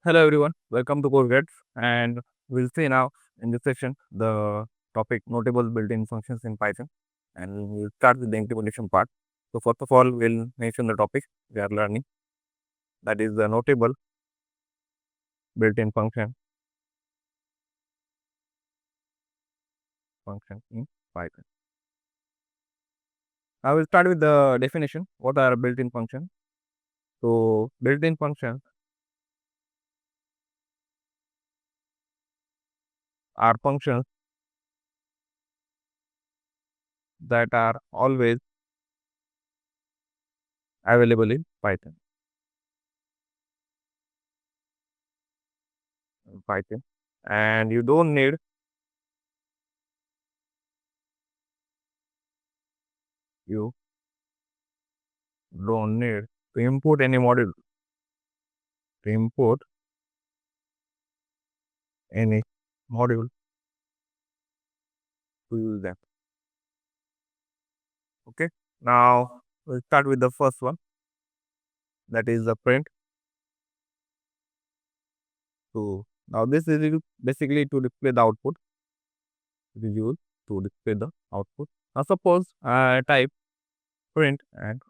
Hello everyone, welcome to CoreGrades, and we'll see now in this session the topic notable built-in functions in Python, and we'll start with the implementation part. So first of all, we'll mention the topic we are learning, that is the notable built-in function in Python. I will start with the definition. What are built-in functions? So built-in functions are functions that are always available in Python. And you don't need you don't need to import any module to import any module to use them. Okay, now we'll start with the first one, that is the print. So now this is basically to display the output. It is used to display the output. Now suppose I type print and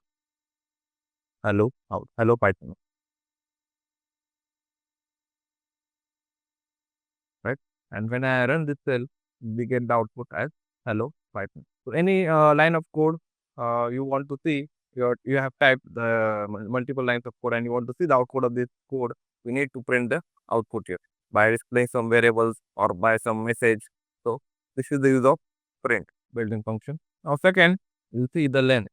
hello Python, right? And when I run this cell, we get the output as hello Python. So any line of code you want to see, you have typed the multiple lines of code and you want to see the output of this code, we need to print the output here by displaying some variables or by some message. So this is the use of print built-in function. Now second, you see the len.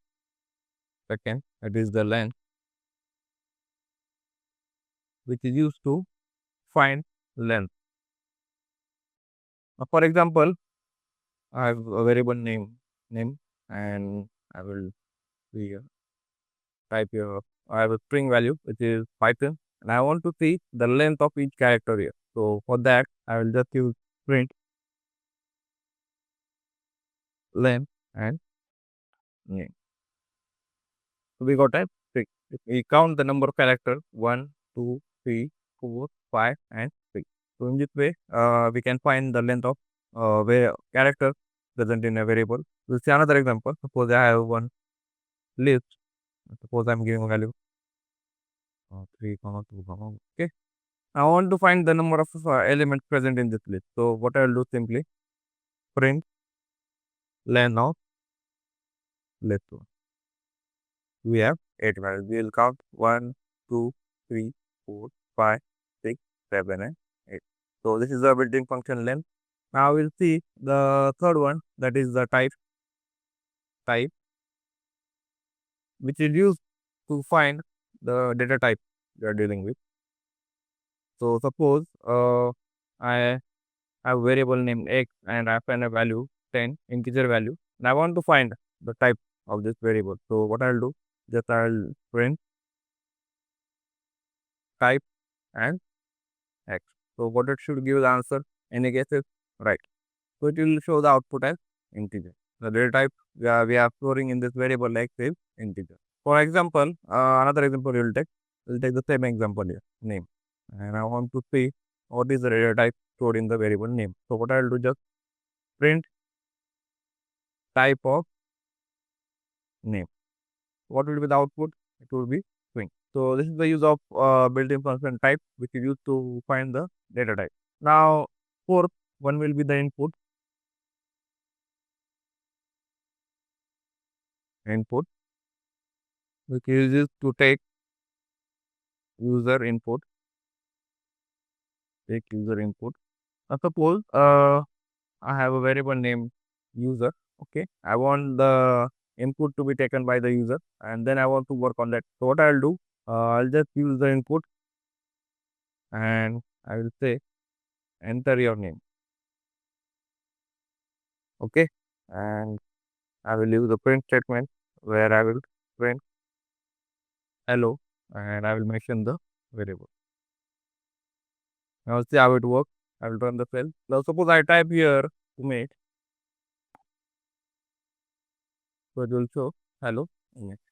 Second, it is the len, which is used to find length. Now, for example, I have a variable name, and I will type here. I have a string value which is Python, and I want to see the length of each character here. So for that, I will just use print length and name. So we got type string. If we count the number of characters 1, 2, 3, 4, 5, and 6. So in this way, we can find the length of where character present in a variable. We'll see another example. Suppose I have one list. Suppose I'm giving a value 3, 2, okay. I want to find the number of elements present in this list. So what I will do, simply print len of list 1. We have 8 values. We will count 1, 2, 3, 4, 5, 6, 7, and 8. So this is the built-in function len. Now we'll see the third one, that is the type, which is used to find the data type we are dealing with. So suppose I have variable named x and I find a value 10, integer value, and I want to find the type of this variable. So what I'll do, just I'll print type and x. So what it should give the answer, any guesses? Right. So it will show the output as integer. The data type we are storing in this variable x is integer. For example, another example we'll take the same example here, name, and I want to see what is the data type stored in the variable name. So what I'll do, just print type of name. What will be the output? It will be string. So this is the use of built-in function type, which is used to find the data type. Now fourth one will be the input, which is used to take user input. Now suppose I have a variable named user. Okay, I want the input to be taken by the user, and then I want to work on that. So what I'll do, I'll just use the input, and I will say enter your name. Okay, and I will use the print statement where I will print hello, and I will mention the variable. Now see how it works. I will run the cell. Now suppose I type here to make, so it will show hello.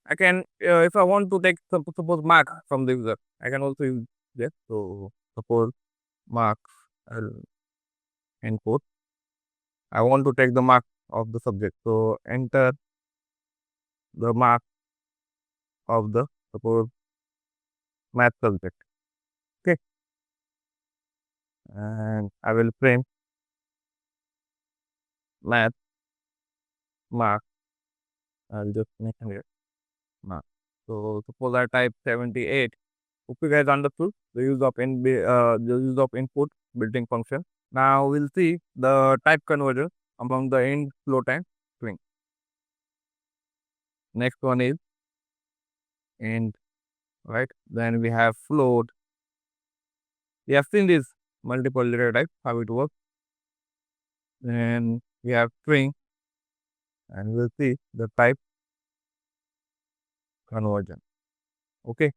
I can, if I want to take suppose mark from the user, I can also use this. So suppose marks, I'll input. I want to take the mark of the subject. So enter the mark of the suppose math subject. Okay. And I will print math mark. I'll just mention here mark. So suppose I type 78. Hope you guys understood the use of the use of input built-in function. Now we'll see the type converter among the int, float, and string. Next one is int, right? Then we have float. We have seen this multiple data type, how it works. Then we have string, and we'll see the type conversion. Okay.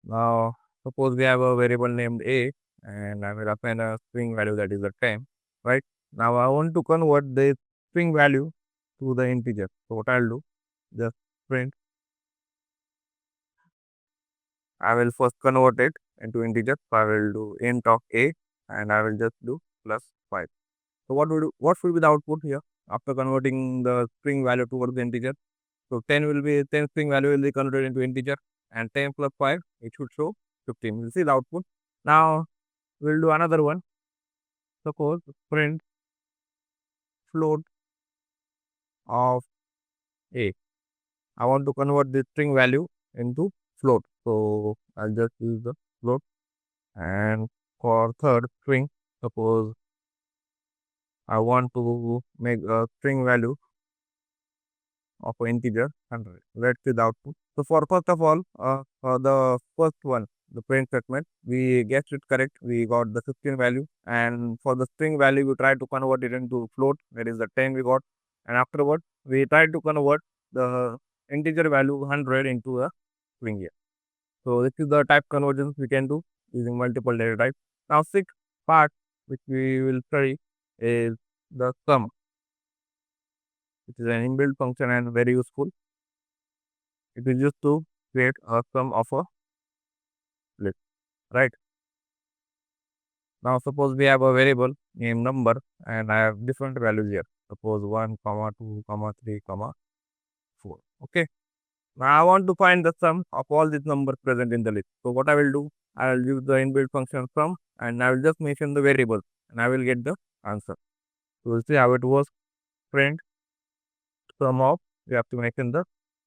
Now suppose we have a variable named a, and I will assign a string value that is a 10, right? Now I want to convert the string value to the integer. So what I'll do, just print. I will first convert it into integer. So I will do int of a, and I will just do plus 5. So what should be the output here after converting the string value towards the integer? So 10 string value will be converted into integer, and 10 plus 5, it should show 15. We'll see the output. Now we'll do another one. Suppose print float of a. I want to convert the string value into float. So I'll just use the float. And for third string, suppose I want to make a string value of an integer 100. Let's see the output. So for first of all, for the first one, the print statement, we guessed it correct. We got the 15 value, and for the string value, we tried to convert it into float. That is the 10 we got, and afterward, we tried to convert the integer value 100 into a string here. So this is the type conversions we can do using multiple data types. Now sixth part which we will study is the sum, which is an inbuilt function and very useful. It is used to create a sum of a list, right? Now suppose we have a variable named number, and I have different values here. Suppose 1, 2, 3, 4. Okay. Now I want to find the sum of all these numbers present in the list. So what I will do, I will use the inbuilt function sum, and I will just mention the variable, and I will get the answer. So we'll see how it works. Print sum of, we have to mention the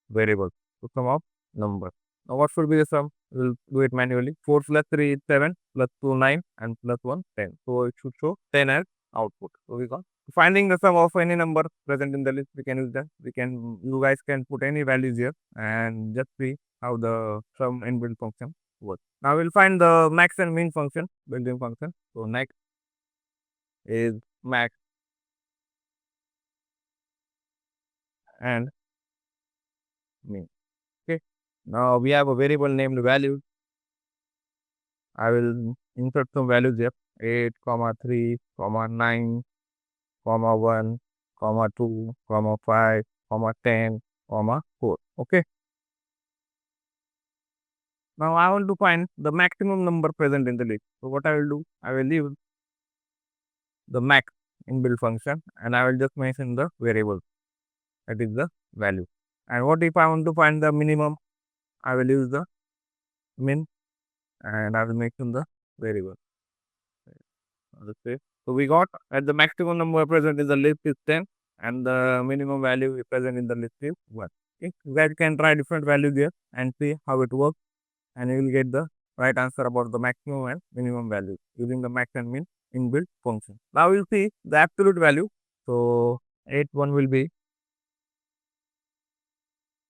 variable. So sum of number. Now what should be the sum? We'll do it manually. 4 plus 3 is 7, plus 2 9, and plus 1 10. So it should show 10 as output. So we got finding the sum of any number present in the list. We can use that. You guys can put any values here and just see how the sum inbuilt function works. Now we'll find the max and min function, built-in function. So next is max and min. Okay. Now we have a variable named value. I will insert some values here. 8, 3, 9, 1, 2, 5, 10, 4. Okay. Now I want to find the maximum number present in the list. So what I will do, I will leave the max inbuilt function, and I will just mention the variable, that is the value. And what if I want to find the minimum? I will use the min, and I will mention the variable. So we got at the maximum number present in the list is 10, and the minimum value present in the list is 1. Okay. You guys can try different values here and see how it works, and you will get the right answer about the maximum and minimum values using the max and min inbuilt function. Now we'll see the absolute value. So 1 will be,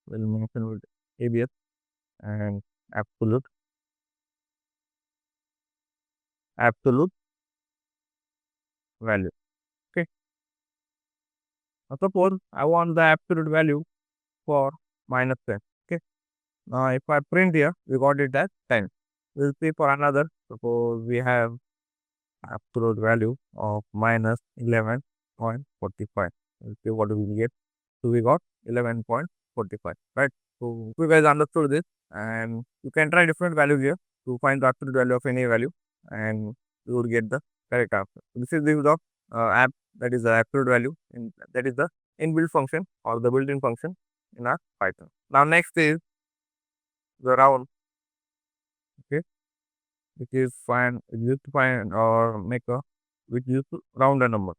we'll mention with ABS, and absolute value. Okay. Now suppose I want the absolute value for minus 10. Okay. Now if I print here, we got it as 10. We'll see for another. Suppose we have absolute value of minus 11.45. We'll see what we will get. So we got 11.45, right? So if you guys understood this, and you can try different values here to find the absolute value of any value. and you would get the correct answer. This is the use of app, that is the absolute value, that is the inbuilt function or the built-in function in our Python. Now next is the round, okay, which is used to find or make a, which used to round a number.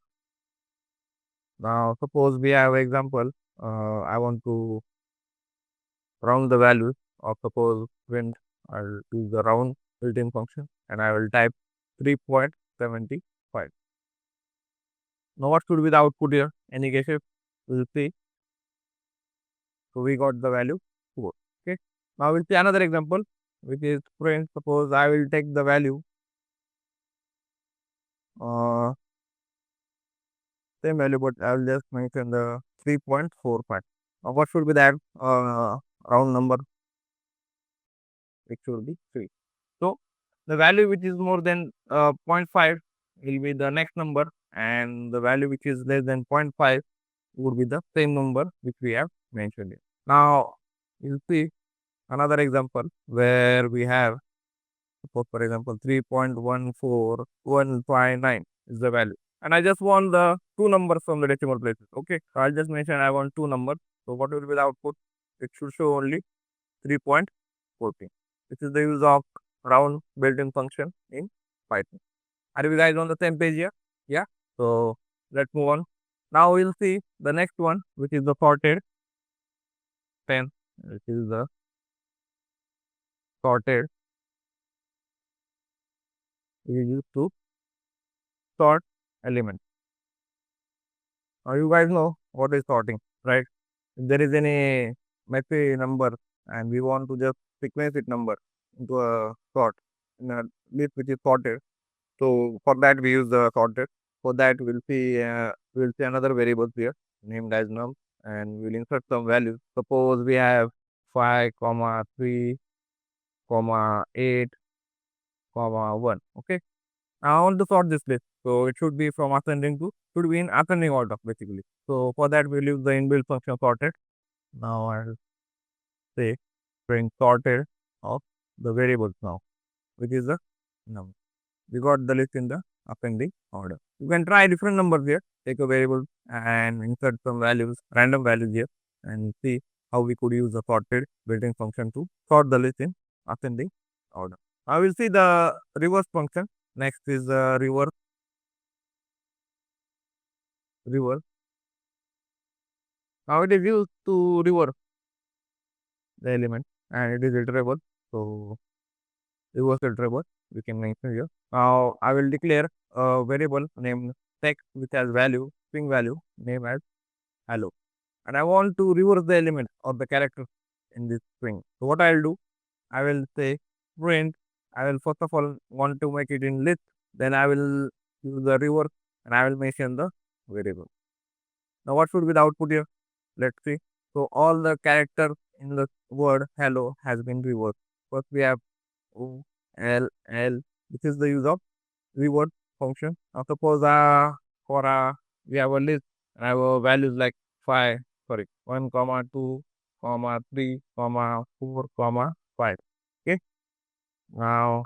Now suppose we have example, I want to round the values of, suppose print, I'll use the round built-in function and I will type 3.75. Now what should be the output here? Any guesses? We'll see. So we got the value 4. Okay. Now we'll see another example, which is print. Suppose I will take the value uh same value, but I will just mention the 3.45. Now what should be that round number? It should be 3. So the value which is more than zero point 0.5 will be the next number, and the value which is less than 0.5 would be the same number which we have mentioned here. Now you'll see another example where we have, suppose for example 3.14159 is the value, and I just want the two numbers from the decimal places. Okay, so I'll just mention I want two numbers. So what will be the output? It should show only 3.14. This is the use of round built-in function in Python. Are you guys on the same page here? Yeah. So let's move on. Now we'll see the next one, which is the sorted 10, which is the sorted. We use to sort elements. Now you guys know what is sorting, right? If there is any messy number and we want to just sequence it number into a sort in a list which is sorted. So for that we use the sorted. For that we'll see another variable here named as num, and we'll insert some values. Suppose we have 5, 3, 8, 1. Okay. I want to sort this list. So it should be from ascending to, should be in ascending order basically. So for that we'll use the inbuilt function sorted. Now I'll say string sorted of the variables now, which is the number. We got the list in the ascending order. You can try different numbers here, take a variable and insert some values, random values here, and see how we could use the sorted built-in function to sort the list in ascending order. Now we'll see the reverse function. Next is the reverse. Now it is used to reverse the element and it is iterable. So reverse iterable we can mention here. Now I will declare a variable named text which has value, string value, name as hello. And I want to reverse the element or the character in this string. So what I'll do, I will say print. I will first of all want to make it in list. Then I will use the reverse and I will mention the variable. Now what should be the output here? Let's see. So all the character in the word hello has been reversed. First we have O, L, L. This is the use of reword function. Now suppose for we have a list and I have values like 1, 2, 3, 4, 5. Okay. Now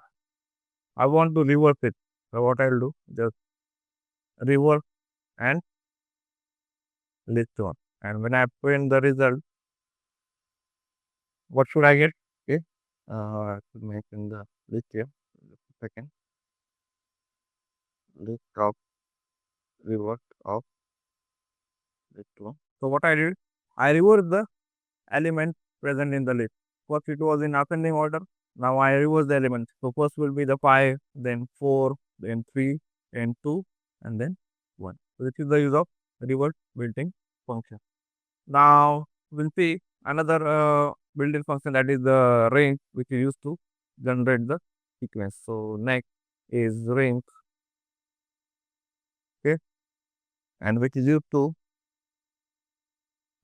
I want to reverse it. So what I'll do, just reverse and list one. And when I print the result, what should I get? Okay. I should mention the list here. Just a second. List of reverse of list one. So what I did, I reversed the element present in the list. First it was in ascending order. Now I reverse the elements. So first will be the 5, then 4, then 3, then 2, and then 1. So this is the use of reverse built-in function. Now we'll see another built-in function, that is the range, which is used to generate the sequence. So next is range, okay, and which is used to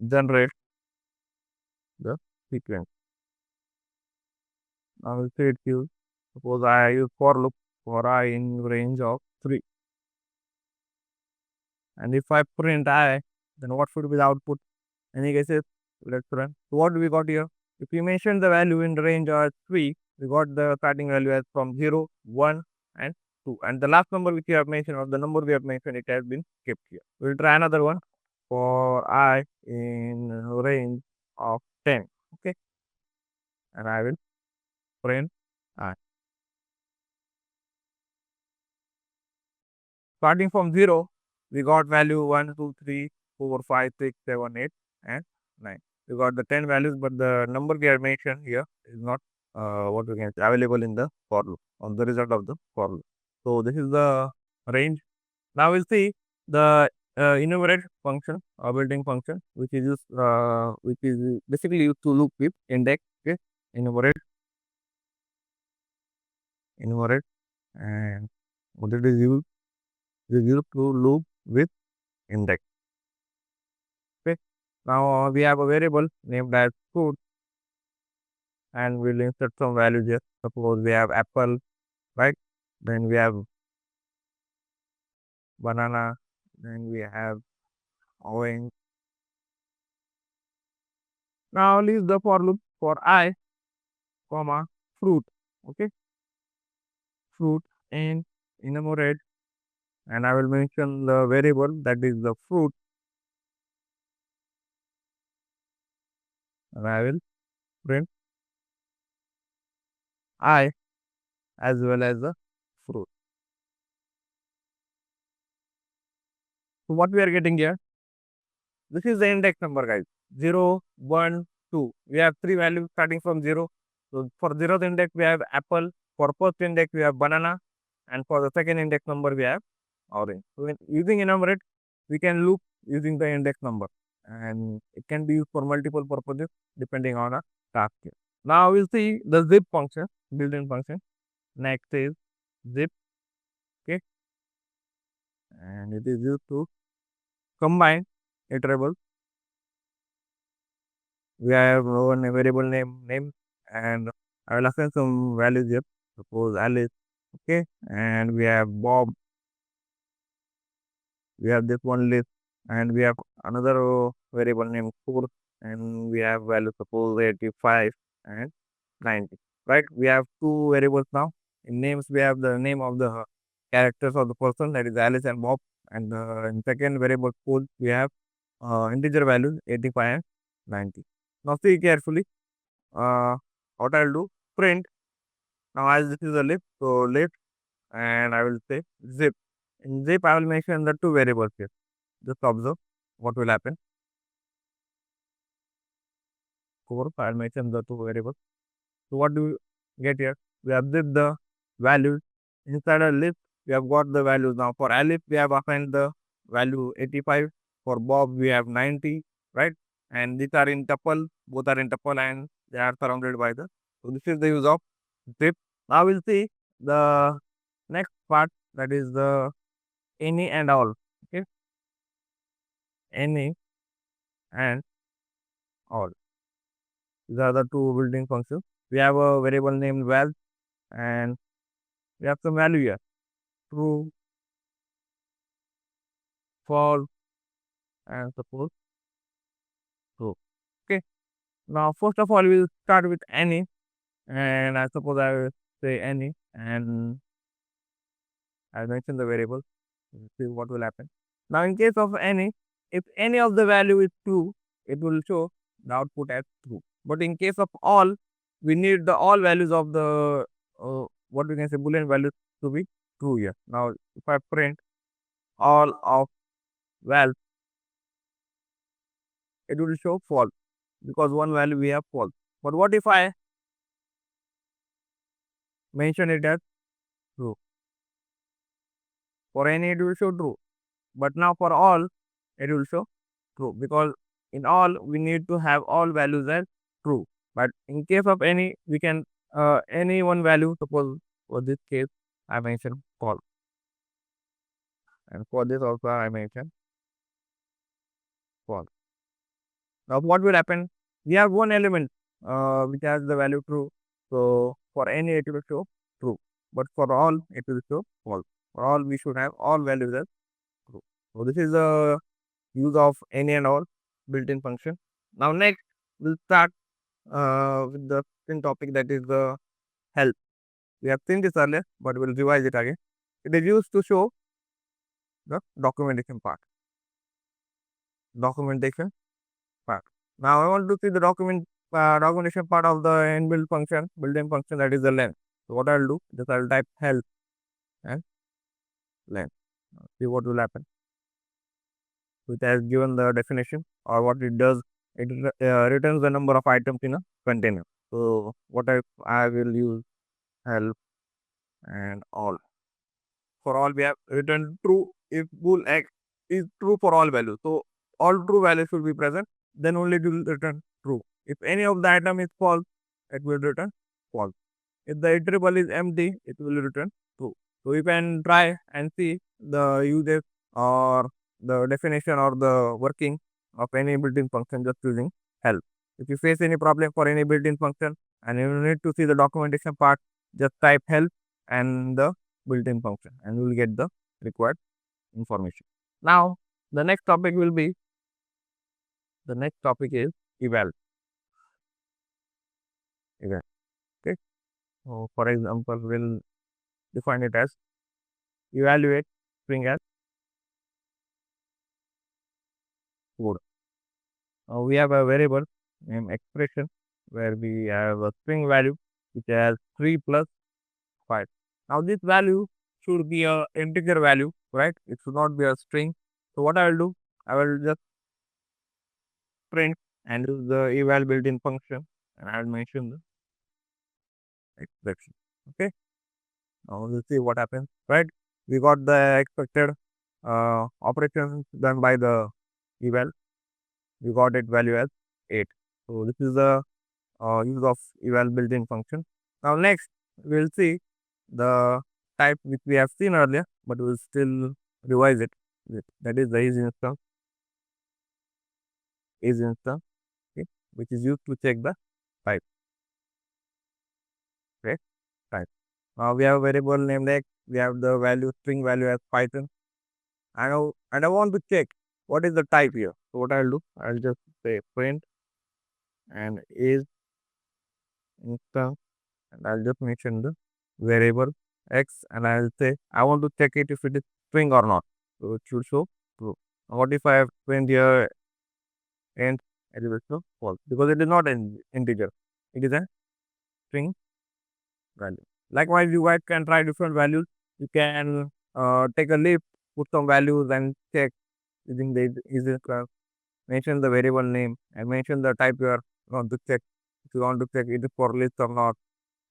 generate the sequence. Now we'll see it used. Suppose I use for loop for I in range of 3. And if I print I, then what should be the output? Any guesses? Let's run. So what do we got here? If we mention the value in the range of 3, we got the starting value as from 0, 1, and 2. And the last number which you have mentioned, or the number we have mentioned, it has been kept here. We'll try another one for I in range of 10. Okay. And I will print I. Starting from 0, we got value 1, 2, 3, 4, 5, 6, 7, 8, and 9. We got the 10 values, but the number we have mentioned here is not what we can say available in the for loop, on the result of the for loop. So this is the range. Now we'll see the enumerate function or built-in function, which is basically used to loop with index. Okay, enumerate, and what it is used to loop with index. Okay. Now we have a variable named as fruit, and we'll insert some values here. Suppose we have apple, right? Then we have banana, then we have orange. Now leave the for loop for I, comma, fruit. Okay, fruit and enumerate, and I will mention the variable that is the fruit, and I will print I as well as the fruit. So what we are getting here? This is the index number, guys. 0, 1, 2. We have three values starting from 0. So for 0th index, we have apple. For first index, we have banana. And for the second index number, we have orange. So using enumerate, we can loop using the index number. And it can be used for multiple purposes depending on a task here. Now we'll see the zip function, built-in function. Next is zip. Okay. And it is used to combine iterables. We have one variable name, and I will assign some values here. Suppose Alice, okay, and we have Bob. We have this one list, and we have another variable named Course, and we have value suppose 85 and 90. Right? We have two variables now. In names, we have the name of the characters of the person, that is Alice and Bob, and in second variable Course, we have integer values 85 and 90. Now see carefully. What I'll do, print. Now as this is a list, so list, and I will say zip. In zip, I will mention the two variables here. Just observe what will happen. Four, I will mention the two variables. So what do we get here? We have zip the values inside a list. We have got the values now. For Alice, we have assigned the value 85. For Bob, we have 90, right? And these are in tuple, both are in tuple, and they are surrounded by the. So this is the use of zip. Now we'll see the next part, that is the any and all. Okay, any and all. These are the two built-in functions. We have a variable named val, and we have some value here: true, false, and suppose true. Okay. Now first of all, we'll start with any, and I suppose I will say any, and I'll mention the variable. We'll see what will happen. Now in case of any, if any of the value is true, it will show the output as true. But in case of all, we need the all values of the what we can say boolean values to be true here. Now if I print all of val, it will show false because one value we have false. But what if I mention it as true? For any it will show true, but now for all it will show true, because in all we need to have all values as true. But in case of any, we can any one value, suppose for this case I mentioned false, and for this also I mentioned false. Now what will happen? We have one element which has the value true, so for any it will show true, but for all it will show false. For all we should have all values as true. So this is the use of any and all built-in function. Now next we'll start with the second topic, that is the help. We have seen this earlier, but we'll revise it again. It is used to show the documentation part. Documentation part. Now I want to see the documentation part of the inbuilt function, built-in function, that is the length. So what I'll do, just I'll type help and length. See what will happen. It has given the definition, or what it does, it returns the number of items in a container. So what I will use help and all. For all, we have written true if bool x is true for all values. So all true values should be present, then only it will return true. If any of the item is false, it will return false. If the iterable is empty, it will return true. So you can try and see the uses or the definition or the working of any built-in function just using help. If you face any problem for any built-in function and you need to see the documentation part, just type help and the built-in function and you will get the required information. Now, the next topic is eval. Okay. So for example, we'll define it as evaluate string as code. We have a variable named expression where we have a string value which has 3 plus 5. Now this value should be a integer value, right? It should not be a string. So what I will do, I will just print and use the eval built-in function and I will mention the expression. Okay. Now we'll see what happens, right? We got the expected operations done by the eval. We got it value as 8. So this is the use of eval built-in function. Now next we'll see the type which we have seen earlier, but we'll still revise it. That is the is instance, okay, which is used to check the type. Okay, type. Now we have a variable named x. We have the value string value as Python. And I want to check what is the type here. So what I'll do, I'll just say print and is instance, and I'll just mention the variable x, and I'll say I want to check it if it is string or not. So it should show true. What if I have print here int, it will show false because it is not an integer, it is a string value. Likewise, you guys can try different values. You can take a leaf, put some values and check using the easy class. Mention the variable name and mention the type you are want to check. If you want to check it is for list or not,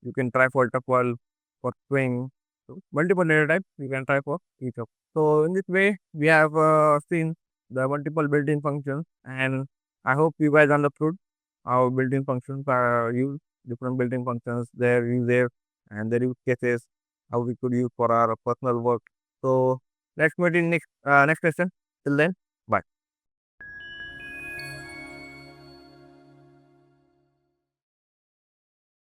you can try for tuple, for string. So multiple data types you can try for each of. So in this way, we have seen the multiple built-in functions, and I hope you guys understood how built-in functions are used, different built-in functions, their uses and their use cases, how we could use for our personal work. So let's meet in next session. Till then, bye.